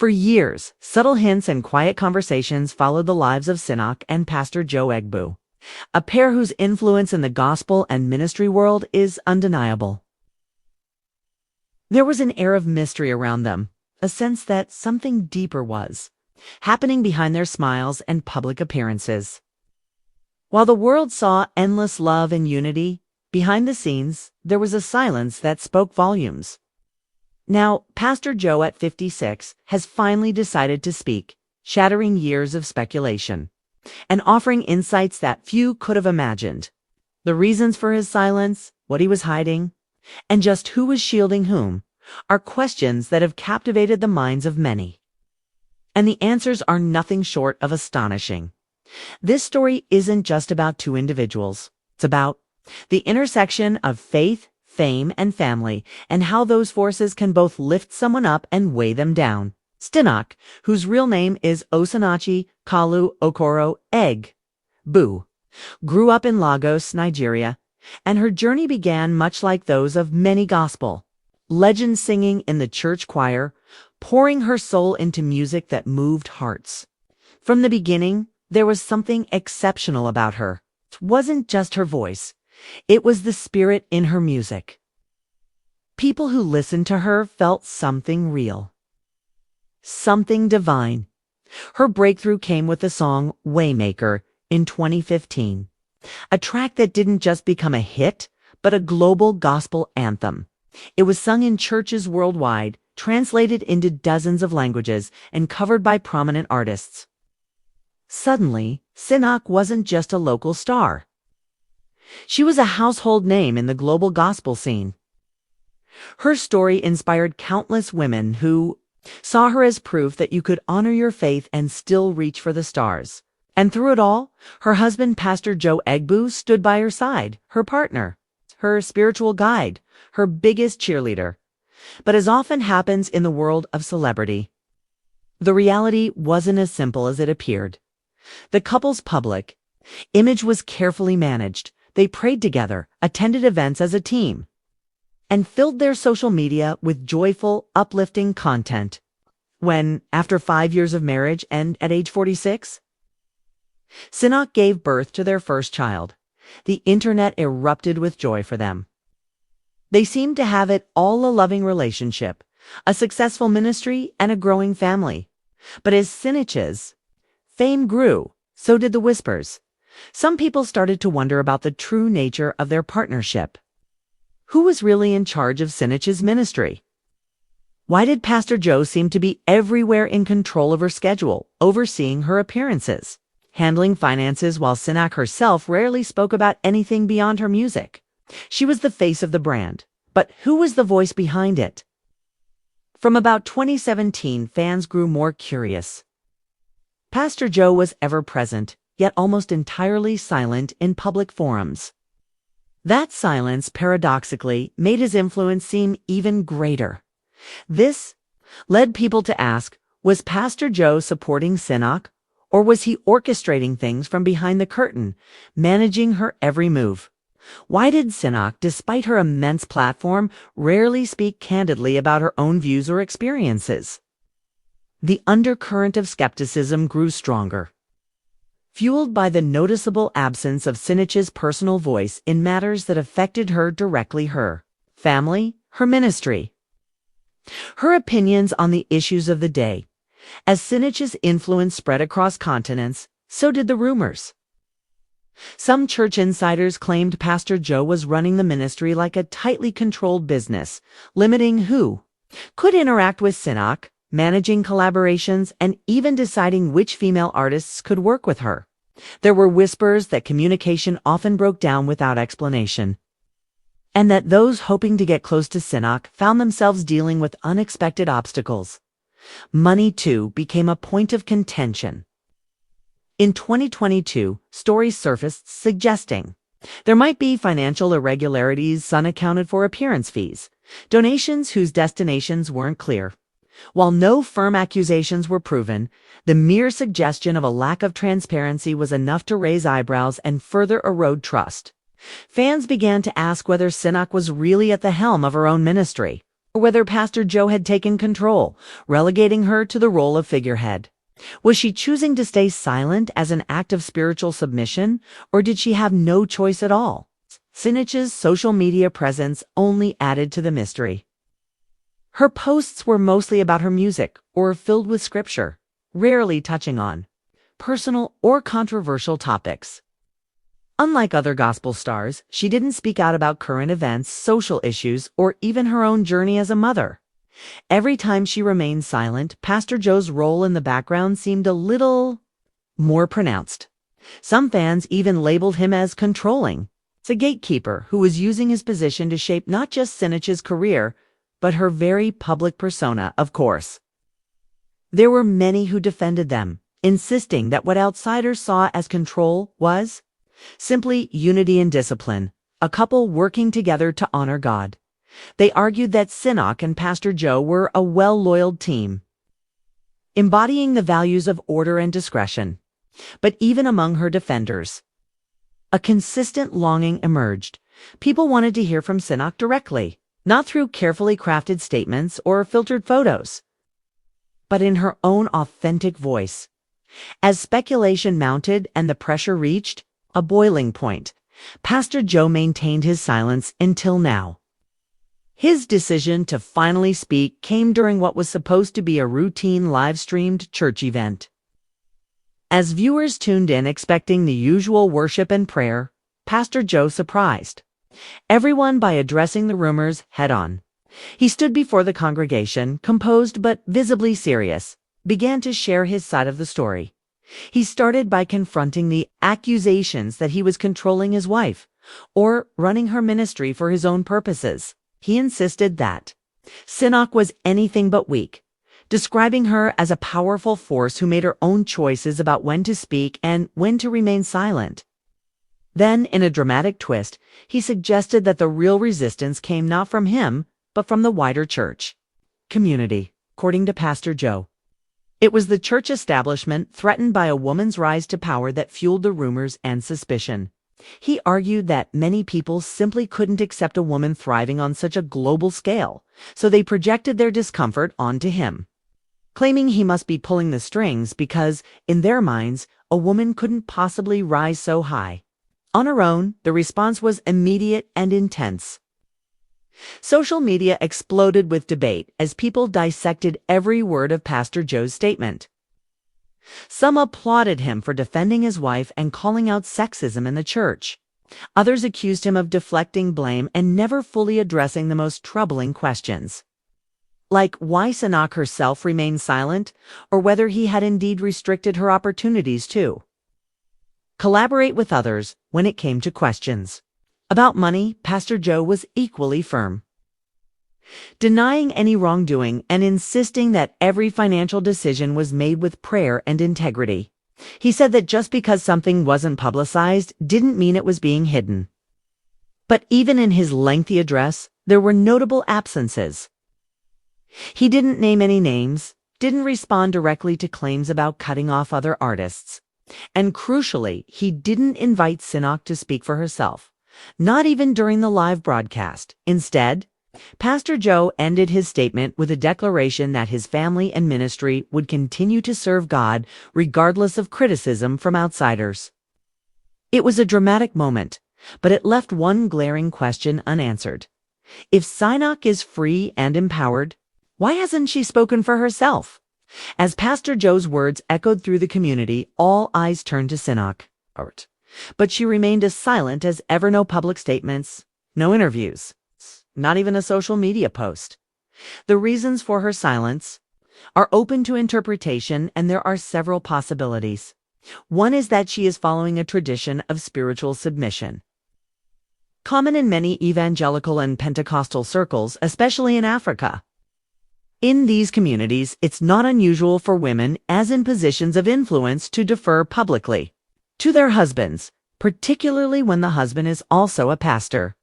For years, subtle hints and quiet conversations followed the lives of Sinach and Pastor Joe Egbu, a pair whose influence in the gospel and ministry world is undeniable. There was an air of mystery around them, a sense that something deeper was happening behind their smiles and public appearances. While the world saw endless love and unity, behind the scenes, there was a silence that spoke volumes. Now, Pastor Joe at 56 has finally decided to speak, shattering years of speculation and offering insights that few could have imagined. The reasons for his silence, what he was hiding, and just who was shielding whom are questions that have captivated the minds of many. And the answers are nothing short of astonishing. This story isn't just about two individuals. It's about the intersection of faith, fame, and family, and how those forces can both lift someone up and weigh them down. Sinach, whose real name is Osinachi Kalu Okoro Egbu, grew up in Lagos, Nigeria, and her journey began much like those of many gospel legends, singing in the church choir, pouring her soul into music that moved hearts. From the beginning, there was something exceptional about her. It wasn't just her voice. It was the spirit in her music. People who listened to her felt something real, something divine. Her breakthrough came with the song Waymaker in 2015, a track that didn't just become a hit, but a global gospel anthem. It was sung in churches worldwide, translated into dozens of languages, and covered by prominent artists. Suddenly, Sinach wasn't just a local star. She was a household name in the global gospel scene. Her story inspired countless women who saw her as proof that you could honor your faith and still reach for the stars. And through it all, her husband, Pastor Joe Egbu, stood by her side, her partner, her spiritual guide, her biggest cheerleader. But as often happens in the world of celebrity, the reality wasn't as simple as it appeared. The couple's public image was carefully managed. They prayed together, attended events as a team, and filled their social media with joyful, uplifting content. When, after 5 years of marriage and at age 46, Sinach gave birth to their first child, the internet erupted with joy for them. They seemed to have it all: a loving relationship, a successful ministry, and a growing family. But as Sinach's fame grew, so did the whispers. Some people started to wonder about the true nature of their partnership. Who was really in charge of Sinach's ministry? Why did Pastor Joe seem to be everywhere, in control of her schedule, overseeing her appearances, handling finances, while Sinach herself rarely spoke about anything beyond her music? She was the face of the brand, but who was the voice behind it? From about 2017, fans grew more curious. Pastor Joe was ever present, yet almost entirely silent in public forums. That silence, paradoxically, made his influence seem even greater. This led people to ask, was Pastor Joe supporting Sinach, or was he orchestrating things from behind the curtain, managing her every move? Why did Sinach, despite her immense platform, rarely speak candidly about her own views or experiences? The undercurrent of skepticism grew stronger, fueled by the noticeable absence of Sinach's personal voice in matters that affected her directly: her family, her ministry, her opinions on the issues of the day. As Sinach's influence spread across continents, so did the rumors. Some church insiders claimed Pastor Joe was running the ministry like a tightly controlled business, limiting who could interact with Sinach, managing collaborations, and even deciding which female artists could work with her. There were whispers that communication often broke down without explanation, and that those hoping to get close to Sinach found themselves dealing with unexpected obstacles. Money, too, became a point of contention. In 2022, stories surfaced suggesting there might be financial irregularities, unaccounted for appearance fees, donations whose destinations weren't clear. While no firm accusations were proven, the mere suggestion of a lack of transparency was enough to raise eyebrows and further erode trust. Fans began to ask whether Sinach was really at the helm of her own ministry, or whether Pastor Joe had taken control, relegating her to the role of figurehead. Was she choosing to stay silent as an act of spiritual submission, or did she have no choice at all? Sinach's social media presence only added to the mystery. Her posts were mostly about her music or filled with scripture, rarely touching on personal or controversial topics. Unlike other gospel stars, she didn't speak out about current events, social issues, or even her own journey as a mother. Every time she remained silent, Pastor Joe's role in the background seemed a little more pronounced. Some fans even labeled him as controlling. It's a gatekeeper who was using his position to shape not just Sinach's career, but her very public persona, of course. There were many who defended them, insisting that what outsiders saw as control was simply unity and discipline, a couple working together to honor God. They argued that Sinach and Pastor Joe were a well-oiled team, embodying the values of order and discretion. But even among her defenders, a consistent longing emerged. People wanted to hear from Sinach directly, not through carefully crafted statements or filtered photos, but in her own authentic voice. As speculation mounted and the pressure reached a boiling point, Pastor Joe maintained his silence until now. His decision to finally speak came during what was supposed to be a routine live-streamed church event. As viewers tuned in expecting the usual worship and prayer, Pastor Joe surprised everyone by addressing the rumors head-on. He stood before the congregation, composed but visibly serious, began to share his side of the story. He started by confronting the accusations that he was controlling his wife or running her ministry for his own purposes. He insisted that Sinach was anything but weak, describing her as a powerful force who made her own choices about when to speak and when to remain silent. Then, in a dramatic twist, he suggested that the real resistance came not from him, but from the wider church community, according to Pastor Joe. It was the church establishment threatened by a woman's rise to power that fueled the rumors and suspicion. He argued that many people simply couldn't accept a woman thriving on such a global scale, so they projected their discomfort onto him, claiming he must be pulling the strings because, in their minds, a woman couldn't possibly rise so high. On her own, the response was immediate and intense. Social media exploded with debate as people dissected every word of Pastor Joe's statement. Some applauded him for defending his wife and calling out sexism in the church. Others accused him of deflecting blame and never fully addressing the most troubling questions, like why Sinach herself remained silent, or whether he had indeed restricted her opportunities to collaborate with others when it came to questions about money. Pastor Joe was equally firm, denying any wrongdoing and insisting that every financial decision was made with prayer and integrity. He said that just because something wasn't publicized didn't mean it was being hidden. But even in his lengthy address, there were notable absences. He didn't name any names, didn't respond directly to claims about cutting off other artists, and crucially, he didn't invite Sinach to speak for herself, not even during the live broadcast. Instead, Pastor Joe ended his statement with a declaration that his family and ministry would continue to serve God regardless of criticism from outsiders. It was a dramatic moment, but it left one glaring question unanswered. If Sinach is free and empowered, why hasn't she spoken for herself? As Pastor Joe's words echoed through the community, all eyes turned to Sinach. But she remained as silent as ever. No public statements, no interviews, not even a social media post. The reasons for her silence are open to interpretation, and there are several possibilities. One is that she is following a tradition of spiritual submission, common in many evangelical and Pentecostal circles, especially in Africa. In these communities, it's not unusual for women, as in positions of influence, to defer publicly to their husbands, particularly when the husband is also a pastor.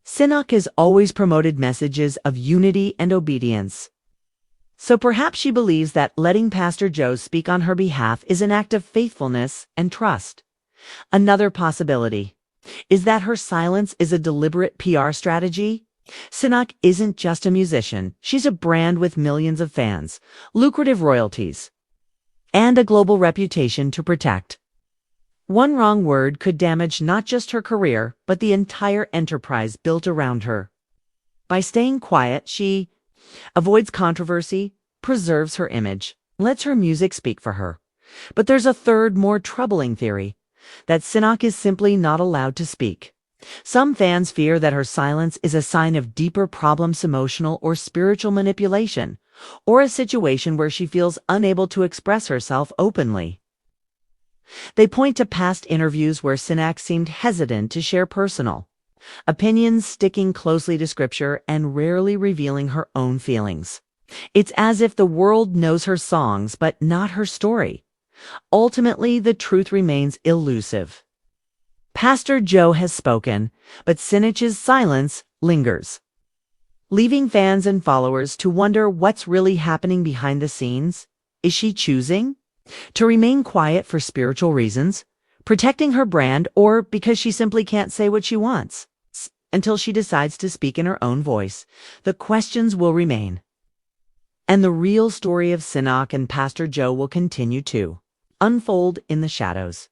Sinach has always promoted messages of unity and obedience, so perhaps she believes that letting Pastor Joe speak on her behalf is an act of faithfulness and trust. Another possibility is that her silence is a deliberate PR strategy, Sinach isn't just a musician, she's a brand with millions of fans, lucrative royalties, and a global reputation to protect. One wrong word could damage not just her career, but the entire enterprise built around her. By staying quiet, she avoids controversy, preserves her image, lets her music speak for her. But there's a third, more troubling theory, that Sinach is simply not allowed to speak. Some fans fear that her silence is a sign of deeper problems, emotional or spiritual manipulation, or a situation where she feels unable to express herself openly. They point to past interviews where Sinach seemed hesitant to share personal opinions, sticking closely to scripture and rarely revealing her own feelings. It's as if the world knows her songs but not her story. Ultimately, the truth remains elusive. Pastor Joe has spoken, but Sinach's silence lingers, leaving fans and followers to wonder what's really happening behind the scenes. Is she choosing to remain quiet for spiritual reasons, protecting her brand, or because she simply can't say what she wants? Until she decides to speak in her own voice, the questions will remain. And the real story of Sinach and Pastor Joe will continue to unfold in the shadows.